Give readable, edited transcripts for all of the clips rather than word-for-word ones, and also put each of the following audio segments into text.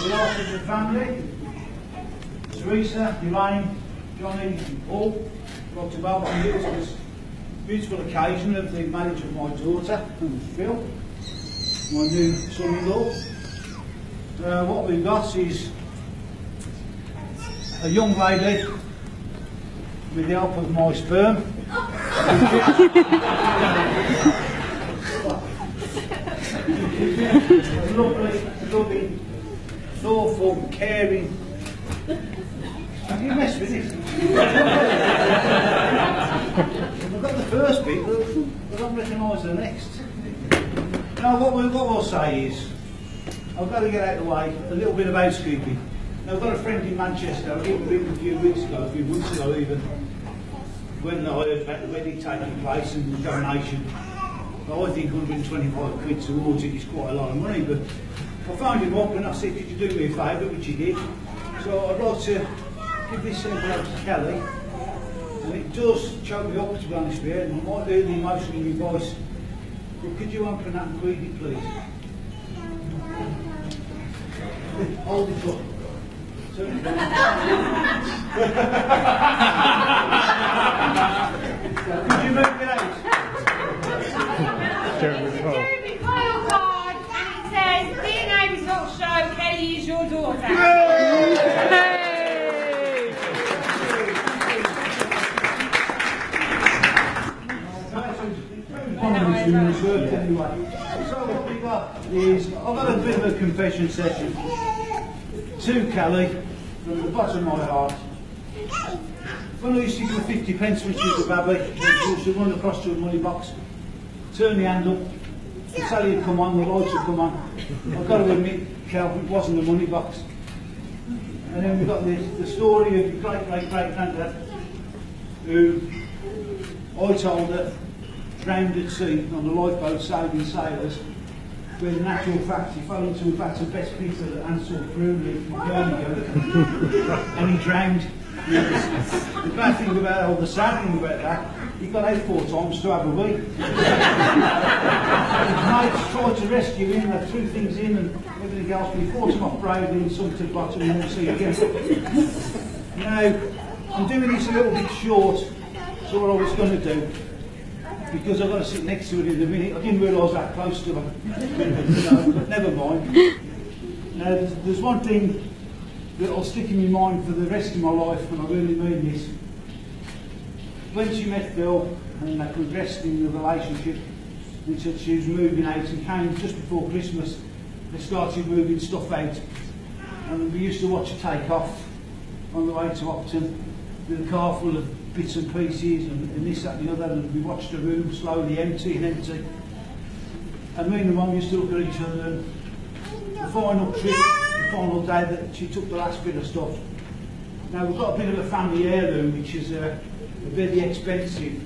last of the family, Teresa, Elaine, Johnny and Paul. I'd like to welcome you to this beautiful occasion of the marriage of my daughter, Phil, my new son-in-law. What we've got is a young lady with the help of my sperm. loving, thoughtful, caring. Have you messed with it? I've got the first bit, but I don't recognise the next. Now, what we'll say is, I've got to get out of the way, a little bit of housekeeping. Now, I've got a friend in Manchester, I gave him a few weeks ago, a few months ago even, when I heard about the wedding taking place and the donation. I think 125 quid towards it is quite a lot of money, but I phoned him up and I said, could you do me a favour, which he did. So I'd like to give this envelope to Kelly, and it does choke me up, to be honest with you, and I might hear the emotion in your voice, but could you open that and read it, please? Hold it up. Turn it down. Could you move it out? Jeremy Kyle card, and it says, "Dear name is not shown, Kelly is your daughter." Anyway, so what we got is, I've got a bit of a confession session to Kelly from the bottom of my heart. When I used to give her 50 pence when she was a baby, she used to run across to a money box, turn the handle, the telly would come on, the lights would come on. I've got to admit, Kel, it wasn't a money box. And then we've got the story of your great-great-great-granddad, who I told her drowned at sea on a lifeboat saving sailors, where in actual fact he fell into a vat of best pizza that Ansel brewed in Birmingham, and he drowned. The bad thing about, or the sad thing about that, he got out 4 times to have a wee. His mates tried to rescue him, they threw things in and everything else, but he fought him off bravely and sunk to the bottom and won't see again. Now, I'm doing this a little bit short, so what I was going to do, because I've got to sit next to it in a minute. I didn't realise that close to her. But never mind. Now, there's one thing that'll stick in my mind for the rest of my life, and I really mean this. When she met Phil and they progressed in the relationship, and said she was moving out, and came just before Christmas, they started moving stuff out. And we used to watch her take off on the way to Upton with a car full of bits and pieces and this, that and the other, and we watched the room slowly empty and empty. And me and the mum used to look at each other, and the final trip, the final day that she took the last bit of stuff. Now we've got a bit of a family heirloom, which is a very expensive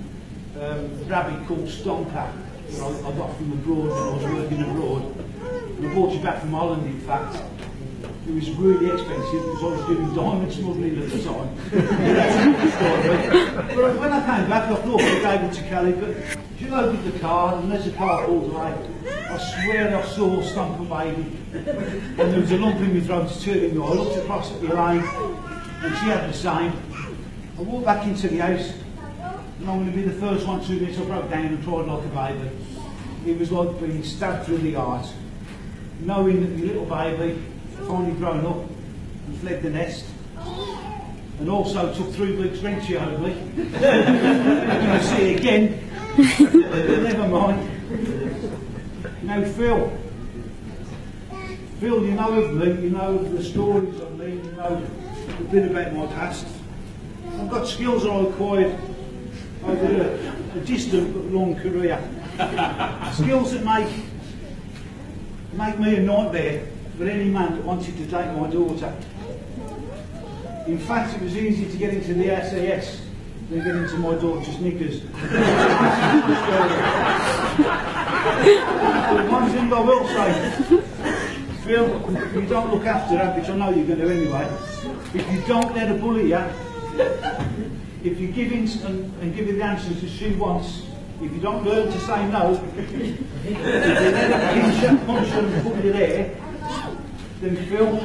rabbit called Stonker that I got from abroad when I was working abroad. And I bought it back from Holland, in fact. It was really expensive because I was doing diamond smuggling at the time. But when I came back, I thought I gave it to Kelly, but she loaded the car, and as the car pulled away, I swear I saw Stomper Baby. And there was a lump in my throat turning me. I looked across at Elaine, and she had the same. I walked back into the house, and I'm going to be the first one to admit I broke down and cried like a baby. It was like being stabbed through the heart, knowing that my little baby finally grown up and fled the nest, and also took 3 weeks' rent she owed me. I'm going to see it again, but never mind. Now Phil, you know of me, you know of the stories of me, you know a bit about my past. I've got skills I acquired over a distant but long career. Skills that make me a nightmare for any man that wanted to take my daughter. In fact, it was easy to get into the SAS than get into my daughter's knickers. One thing I will say, Phil, if you don't look after her, which I know you're going to anyway, if you don't let her bully you, if you give in and give her the answers that she wants, if you don't learn to say no, if you let her pinch her, punch her and put you there, then Phil,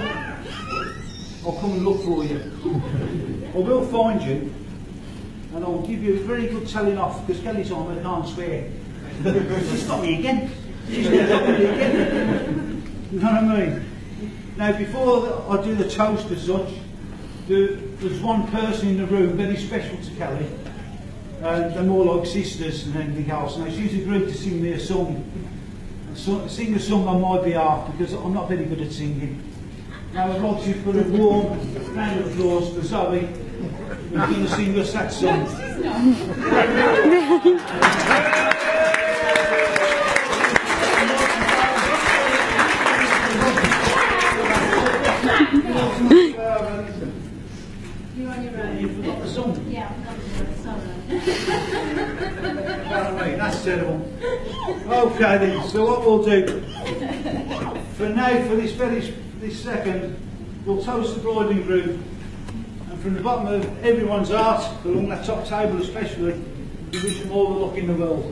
I'll come and look for you. I will find you, and I'll give you a very good telling off, because Kelly's on, I can't swear. She's got me again. She's got me again. You know what I mean? Now, before I do the toast as such, there's one person in the room very special to Kelly, and they're more like sisters than anything else. Now, she's agreed to sing me a song, sing a song on my behalf, because I'm not very good at singing. Now, I'd like to put a warm round of applause for Zoe, who's going to sing us that song. You're on your own. You forgot the song? Yeah, I'm sorry. That's terrible. Okay then, so what we'll do, for now, for this second, we'll toast the bride and groom, and from the bottom of everyone's heart, along that top table especially, we wish them all the luck in the world.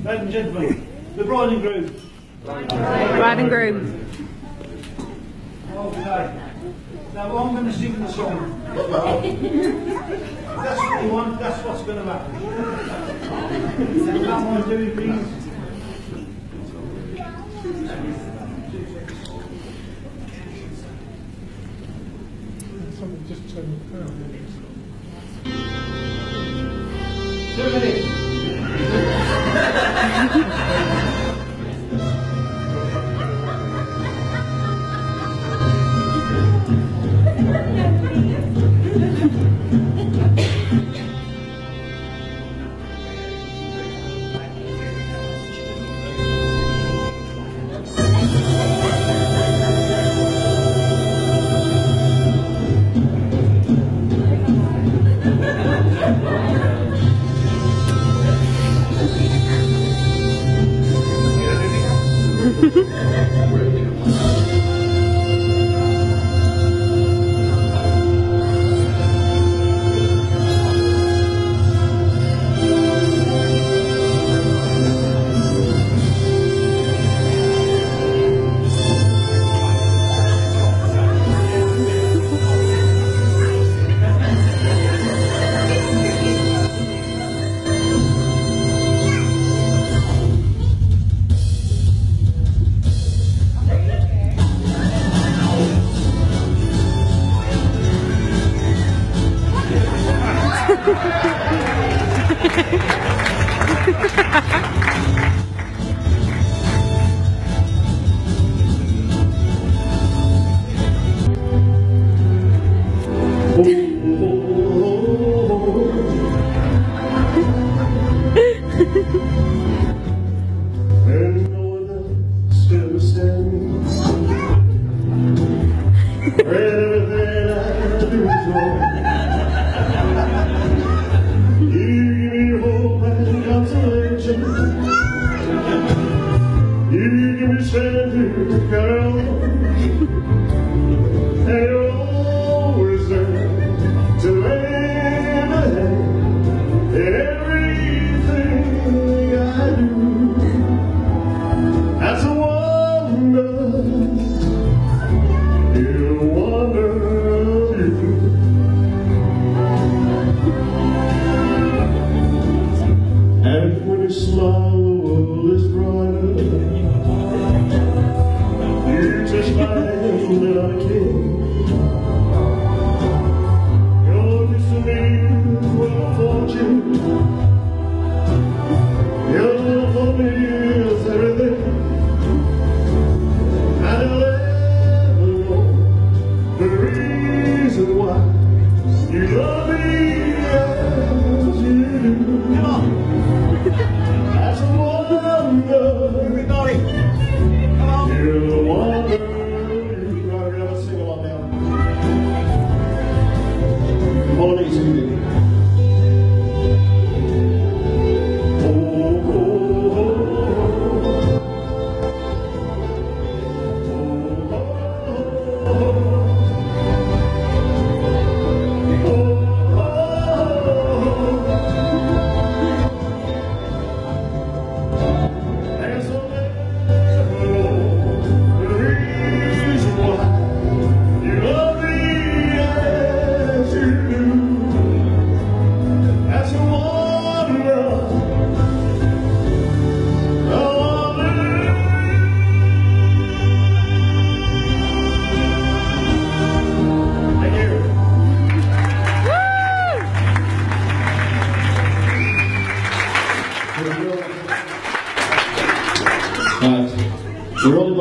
Ladies and gentlemen, the bride and groom. Bride and groom. Okay. Now I'm going to sing the song. If that's what you want, that's what's going to happen. You don't want to do things. Something just turned around. 2 minutes. Everybody, come on.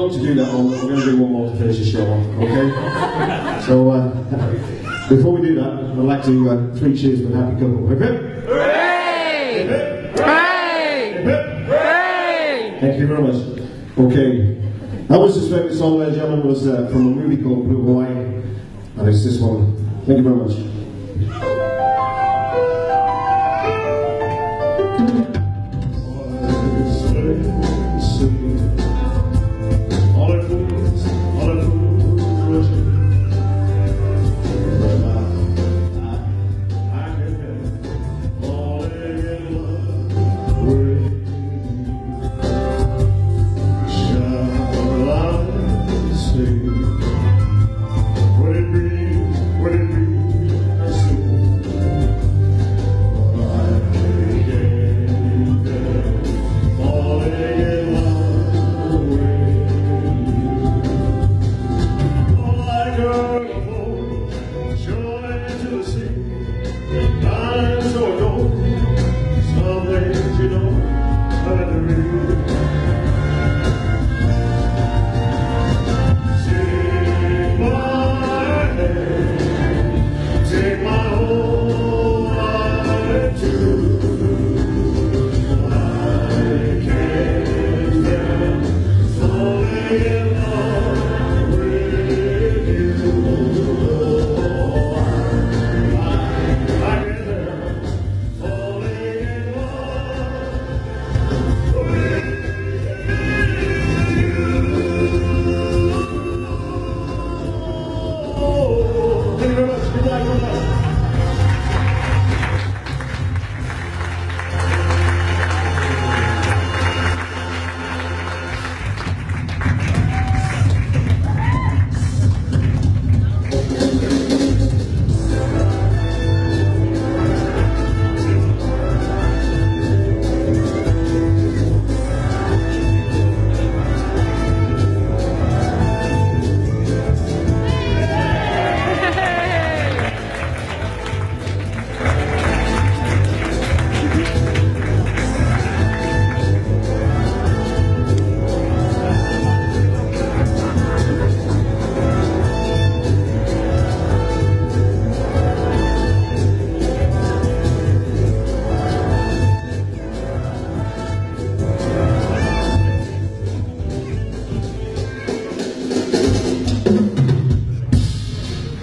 long to do that one, we're going to do one more to finish the show off, okay? So, before we do that, I'd like to 3 cheers for the happy couple. Hip hip! Hooray! Hip hip! Hooray! Hip hip! Hooray! Thank you very much. Okay, that was this favourite song, ladies and gentlemen, was from a movie called Blue Hawaii, and it's this one. Thank you very much.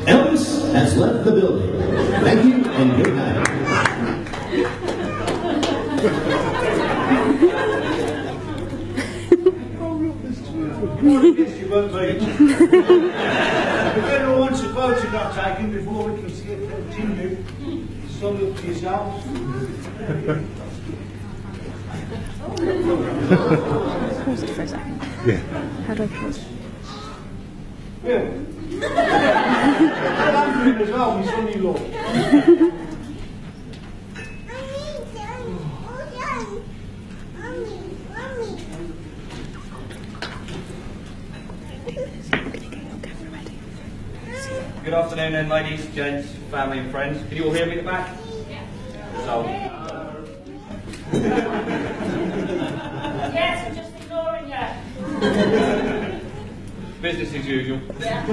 Elvis has left the building. Thank you and good night. Yes, you won't make it. If anyone wants a photograph taken before we can continue, it's all up to yourself. Pause it for a second. Yeah. How do I pause? Will. I'm doing as well, my son-in-law. Good afternoon then, ladies, gents, family and friends. Can you all hear me at the back? Yeah. So. Yes, I'm just ignoring you. Business as usual. Yeah.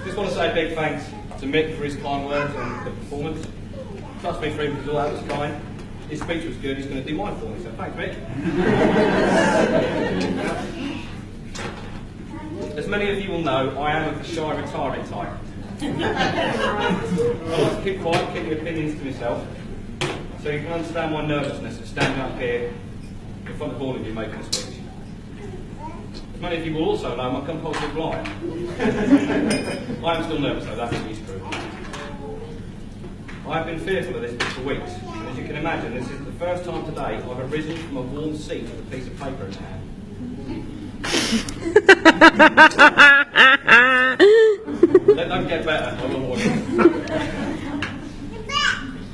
Just want to say a big thanks to Mick for his kind words and the performance. Trust me, friend, because all that was kind. His speech was good, he's going to do mine for me, so thanks, Mick. As many of you will know, I am of the shy, retiring type. I like to keep quiet, keep my opinions to myself, so you can understand my nervousness of standing up here in front of all of you making a speech. As many of you will also know, I'm a compulsive liar. I am still nervous though, that is true. I have been fearful of this bit for weeks, and as you can imagine, this is the first time today I've arisen from a warm seat with a piece of paper in my hand. Let them get better, I will warn you.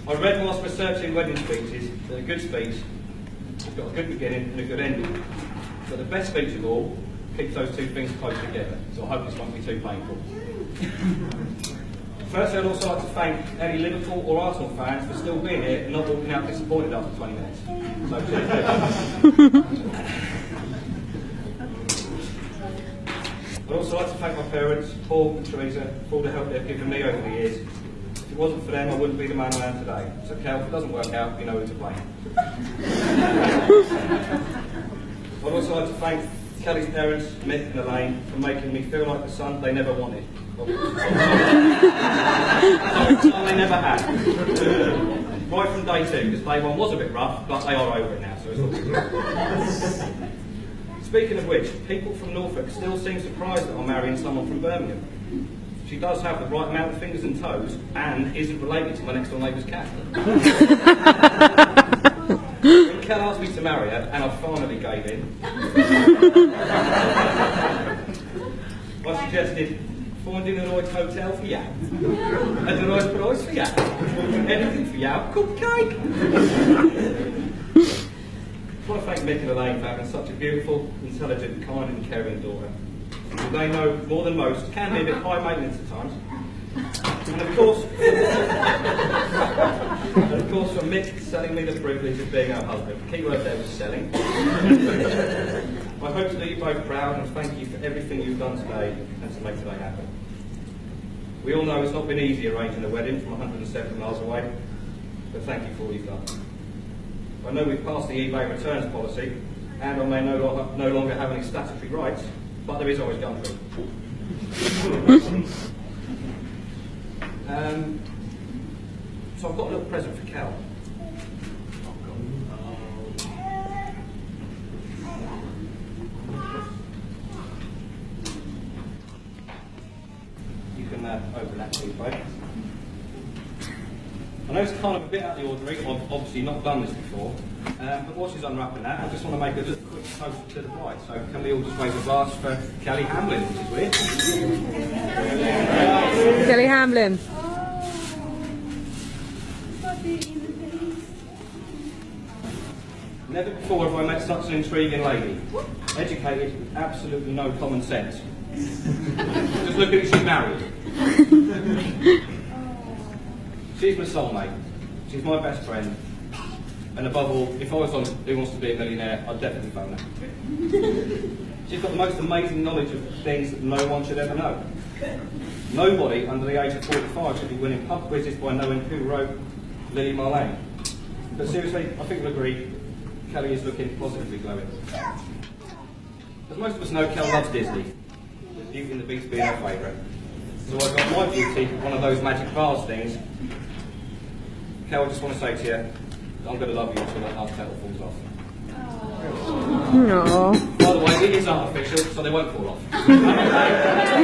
I read whilst researching wedding speeches that a good speech has got a good beginning and a good ending. But the best speech of all keeps those two things close together, so I hope this won't be too painful. Firstly, I'd also like to thank any Liverpool or Arsenal fans for still being here and not walking out disappointed after 20 minutes. So cheers. I'd also like to thank my parents, Paul and Teresa, for all the help they've given me over the years. If it wasn't for them, I wouldn't be the man I am today. So Cal, if it doesn't work out, you know who to blame. I'd also like to thank Kelly's parents, Mick and Elaine, for making me feel like the son they never wanted. Sorry, the son they never had. Right from day 2, because day 1 was a bit rough, but they are over it now, so it's all good. Speaking of which, people from Norfolk still seem surprised that I'm marrying someone from Birmingham. She does have the right amount of fingers and toes, and isn't related to my next door neighbour's cat. When Kel asked me to marry her, and I finally gave in, I suggested finding a nice hotel for you, and a nice price for you, anything for you, cupcake. I want to thank Mick and Elaine for having such a beautiful, intelligent, kind and caring daughter. They know more than most, can be a bit high maintenance at times. And of course for Mick selling me the privilege of being her husband. The key word there was selling. I hope to do you both proud and thank you for everything you've done today and to make today happen. We all know it's not been easy arranging a wedding from 170 miles away, but thank you for all you've done. I know we've passed the eBay returns policy, and I may no longer have any statutory rights, but there is always gun free. So I've got a little present for Cal. You can open that please, babe. I know it's kind of a bit out of the ordinary, I've obviously not done this before, but while she's unwrapping that, I just want to make a little quick toast to the bride. So can we all just wave a glass for Kelly Hamlin, which is weird. Kelly Hamlin. Never before have I met such an intriguing lady. Educated with absolutely no common sense. Just look at it, she's married. She's my soulmate. She's my best friend. And above all, if I was on Who Wants to Be a Millionaire, I'd definitely phone her. She's got the most amazing knowledge of things that no one should ever know. Nobody under the age of 45 should be winning pub quizzes by knowing who wrote Lily Marlene. But seriously, I think we'll agree, Kelly is looking positively glowing. As most of us know, Kel loves Disney, with Beauty and the Beast being her favourite. So I got my Beauty, one of those magic vase things. Kel, I just want to say to you, I'm going to love you until that last petal falls off. No. By the way, it is artificial, so they won't fall off.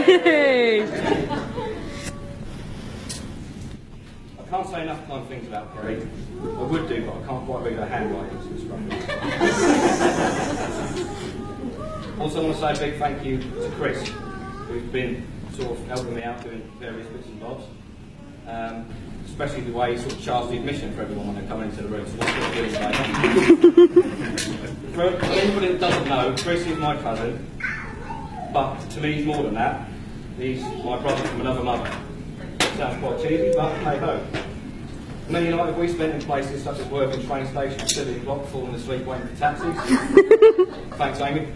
Yay. I can't say enough kind things about Kerry. I would do, but I can't quite read her handwriting, so it's scruffy. Also, I want to say a big thank you to Chris, who's been sort of helping me out doing various bits and bobs. Especially the way he sort of charged the admission for everyone when they come into the room. So what's sort of doing for anybody that doesn't know, Chris is my cousin, but to me he's more than that. He's my brother from another mother. Sounds quite cheesy, but hey ho. Many a night have we spent in places such as working train stations, sitting in block, falling asleep waiting for taxis. Thanks, Amy.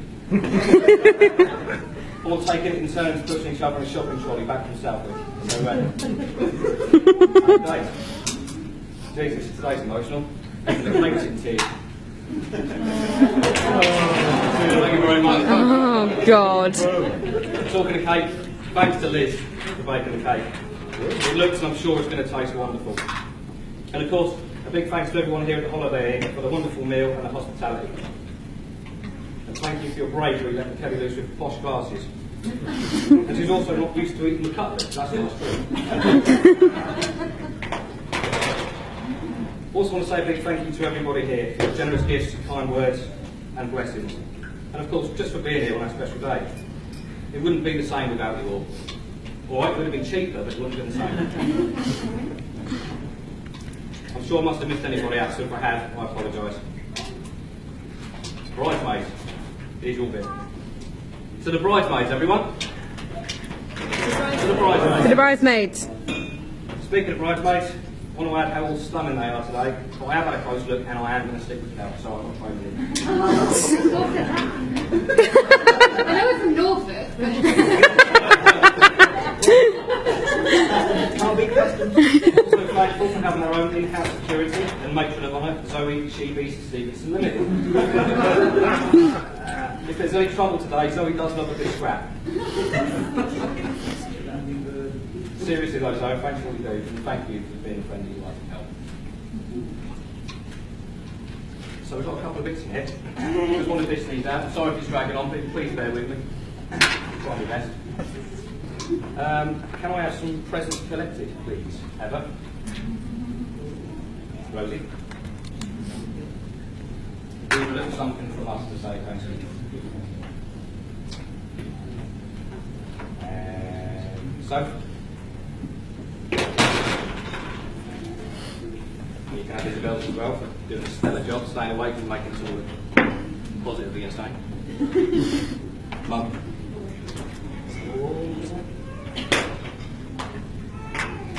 Or taking it in turns pushing each other in a shopping trolley back from Southwick. So, Jesus, today's emotional. It makes it in tears. Thank you very much. Oh, God. Talking of cake, thanks to Liz for baking the cake. It looks and I'm sure it's going to taste wonderful. And of course, a big thanks to everyone here at the Holiday Inn for the wonderful meal and the hospitality. And thank you for your bravery letting Kelly loose with posh glasses. And she's also not used to eating the cutlets, that's not true. Also want to say a big thank you to everybody here for your generous gifts, kind words and blessings. And of course, just for being here on that special day. It wouldn't be the same without you all. Or it would have been cheaper, but it wouldn't have been the same. I'm sure I must have missed anybody out, so if I have, I apologise. Bridesmaids, here's your bit. To the bridesmaids, everyone. To the bridesmaids. To the bridesmaids. Speaking of bridesmaids, I want to add how all stunning they are today. But I have had a close look and I am going to stick with Cal, so I'm not trying to. I know we're from Norfolk, but... she beats the Stevenson limit. If there's any trouble today, Zoe does love a bit scrap. Seriously though, Zoe, thanks for what you do, and thank you for being a friend you like and help. So we've got a couple of bits in here. Just want to dish these out. Sorry if it's dragging on, but please bear with me. Try my best. Can I have some presents collected, please, Heather? Rosie? Do a little something from us to say thanks to you. And so, you can have Isabel's as well for doing a stellar job, staying awake and making us all look positively insane. Mum.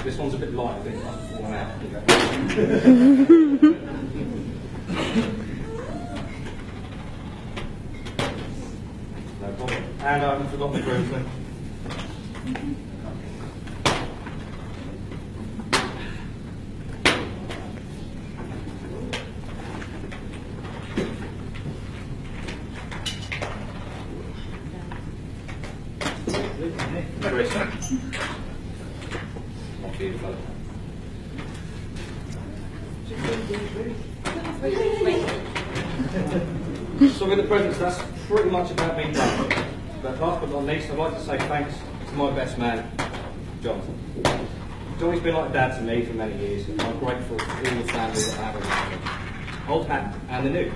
This one's a bit light, I think it must have fallen out. No problem. And I haven't forgotten the groomsman. Chris. Not beautiful. So with the presents, that's pretty much about me done. But last but not least, I'd like to say thanks to my best man, Jonathan. He's always been like a dad to me for many years, and I'm grateful for all the family that I have around me. Old hat and the new.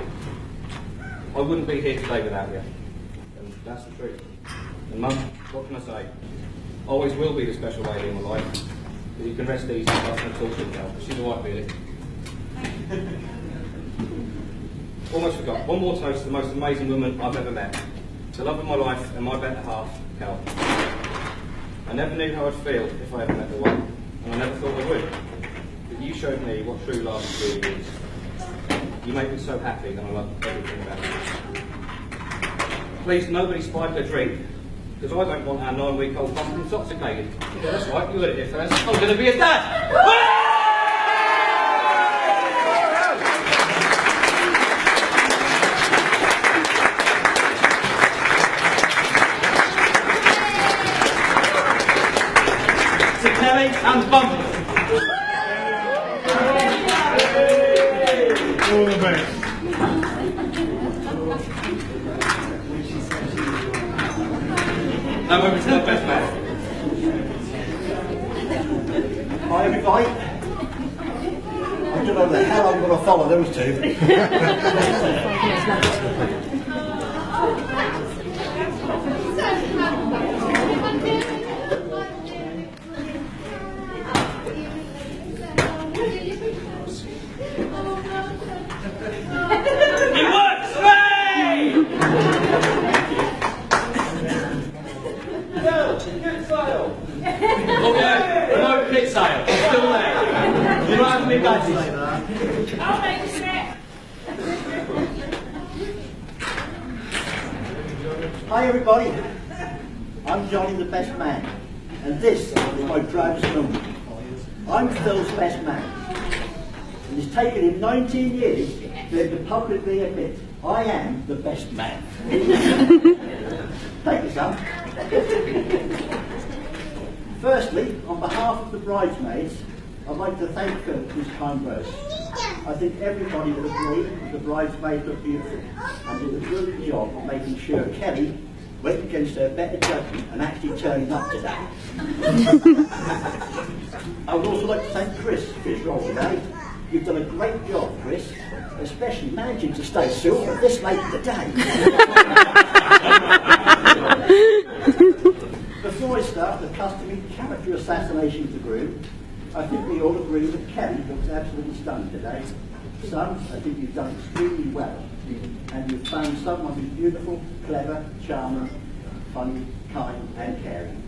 I wouldn't be here today without you. And that's the truth. And Mum, what can I say? Always will be the special lady in my life. But you can rest easy, I'm not going to talk to her now. She's alright, really. Almost forgot. One more toast to the most amazing woman I've ever met. The love of my life and my better half, Cal. I never knew how I'd feel if I ever met the one, and I never thought I would. But you showed me what true love really is. You make me so happy, and I love everything about you. Please, nobody spike a drink, because I don't want our 9-week-old bump intoxicated. Yeah, that's right, you heard it here first. I'm going to be a dad! To Kelly and Bumble. All the best. Now over to the best man. Hi everybody. I don't know the hell I'm going to follow those two. It works! Hooray! Good sale! Okay, no pit sale. It's still there. You don't have any badges. I'll make a set. Hi everybody. I'm Johnny the best man. And this is my proudest moment. I'm Phil's best man. And it's taken him 19 years for him to publicly admit I am the best man. Thank you, son. Firstly, on behalf of the bridesmaids, I'd like to thank Phil for his kind words. I think everybody would agree that the bridesmaids look beautiful and did a brilliant job of making sure Kelly went against her better judgment and actually turning up today. I would also like to thank Chris for his role today. You've done a great job, Chris, especially managing to stay silver this late in the day. Before I start the customary character assassination of the groom, I think we all agree that Kelly looks absolutely stunning today. Son, I think you've done extremely well, and you've found someone who's beautiful, clever, charming, funny, kind and caring.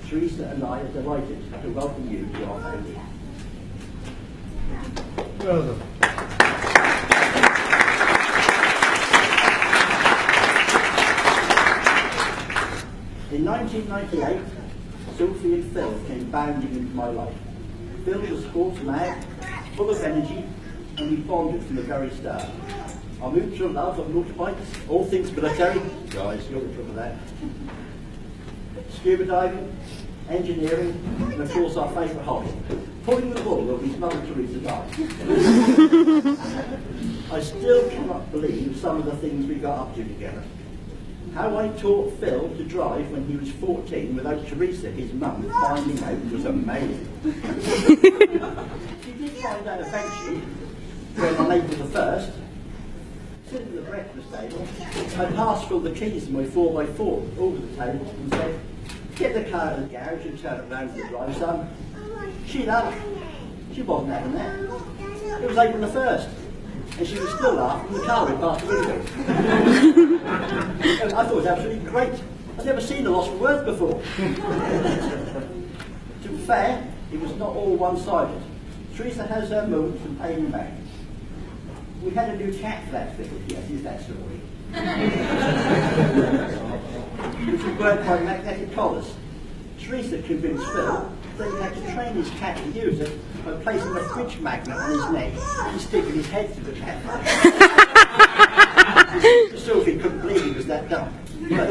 Teresa and I are delighted to welcome you to our family. Well done. In 1998, Sophie and Phil came bounding into my life. Phil was sports mad, full of energy, and we bonded from the very start. Our mutual love of motorbikes, all things military, guys, you're the trouble of that. Scuba diving, engineering, and of course our favourite hobby, pulling the wool of his Mother Teresa died. I still cannot believe some of the things we got up to together. How I taught Phil to drive when he was 14 without Teresa, his mum, finding out was amazing. She did find out eventually, when on April the 1st, sitting at the breakfast table, I passed Phil the keys of my 4x4 over the table and said, "Get the car to the garage and turn it round for the drive, son." She laughed. She wasn't having that. It was April the 1st. And she was still laughing when the car went past the window. I thought it was absolutely great. I'd never seen a loss for words before. To be fair, it was not all one-sided. Teresa has her moments and pain in back. We had a new cat flat fitted, yes, is that story? Which was worked by magnetic collars. Teresa convinced Phil that he had to train his cat to use it by placing a fridge magnet on his neck and sticking his head through the cat. Sophie couldn't believe he was that dumb. But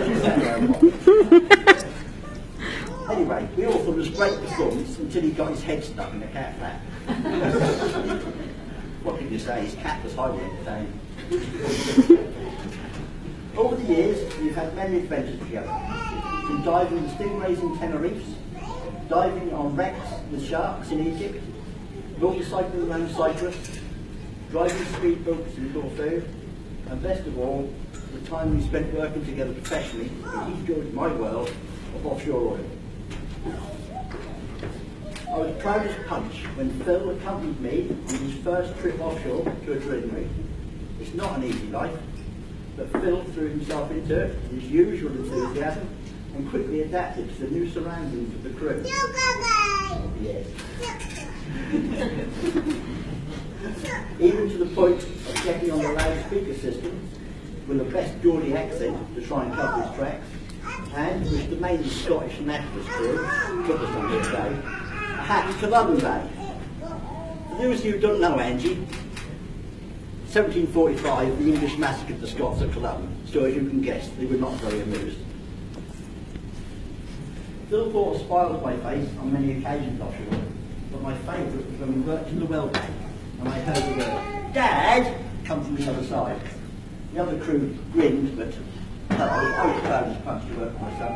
anyway, we all thought it was a great performance until he got his head stuck in the cat flap. What can you say? His cat was highly entertaining. Over the years, we've had many adventures together. From diving with stingrays in Tenerife, diving on wrecks with sharks in Egypt, motorcycling around Cyprus, driving speedboats in Corfu, and best of all, the time we spent working together professionally as he joined my world of offshore oil. I was proud as punch when Phil accompanied me on his first trip offshore to a drilling rig. It's not an easy life, but Phil threw himself into it with his usual enthusiasm and quickly adapted to the new surroundings of the crew. Yes. Even to the point of getting on the loudspeaker system with the best Geordie accent to try and cover his tracks, and which the mainly Scottish naturalist crew took us on this day, a happy Culloden Day. For those of you who don't know Angie, 1745, the English massacred the Scots at Culloden, so as you can guess, they were not very amused. Phil brought a smile to my face on many occasions offshore, but my favourite was when we worked in the well bank and I heard the word, "Dad," come from the other side. The other crew grinned, but I was proud as punch to work with my son.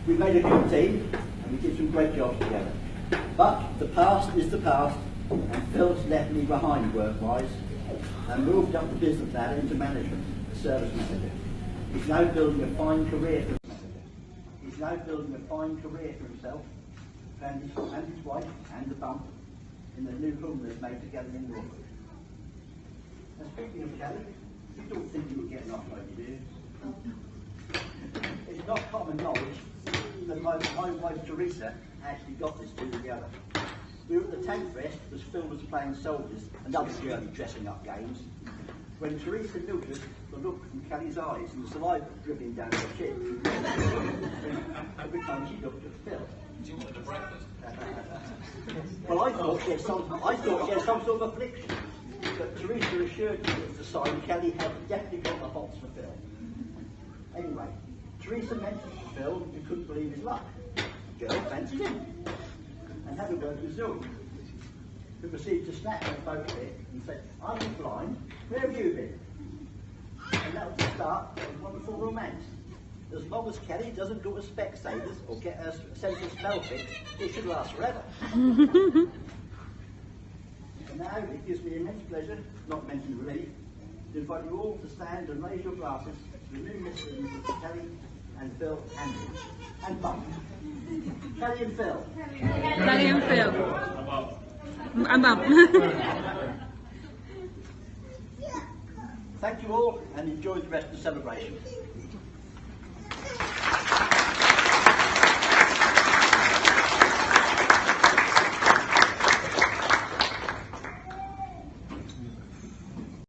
We made a good team and we did some great jobs together. But the past is the past, and Phil's left me behind work-wise and moved up the business ladder into management, as service manager. He's now building a fine career for himself and his wife and the bump in the new home they've made together in Norfolk. And speaking of Kelly, you don't think you were getting off like you do. It's not common knowledge that my wife Teresa actually got this two together. We were at the tank rest as Phil was playing soldiers and other girly dressing up games, when Teresa noticed the look from Kelly's eyes and the saliva dripping down her chin. Every time she looked at Phil. Do you want the breakfast? Well, I thought she had some sort of affliction, but Teresa assured me it was a sign Kelly had definitely got the hots for Phil. Anyway, Teresa mentioned to Phil he couldn't believe his luck. The girl fancied him and had a word with Zoe, who proceeded to snap her boat bit and said, "Are you blind? Where have you been?" And that was the start of a wonderful romance. As long as Kelly doesn't go to Specsavers or get her sense of smell fixed, it should last forever. And now it gives me immense pleasure, not mentioned relief, to invite you all to stand and raise your glasses to the new mysteries of Kelly and Phil and Bump. Kelly and Phil. Kelly and Phil. And Bump. Thank you all and enjoy the rest of the celebration.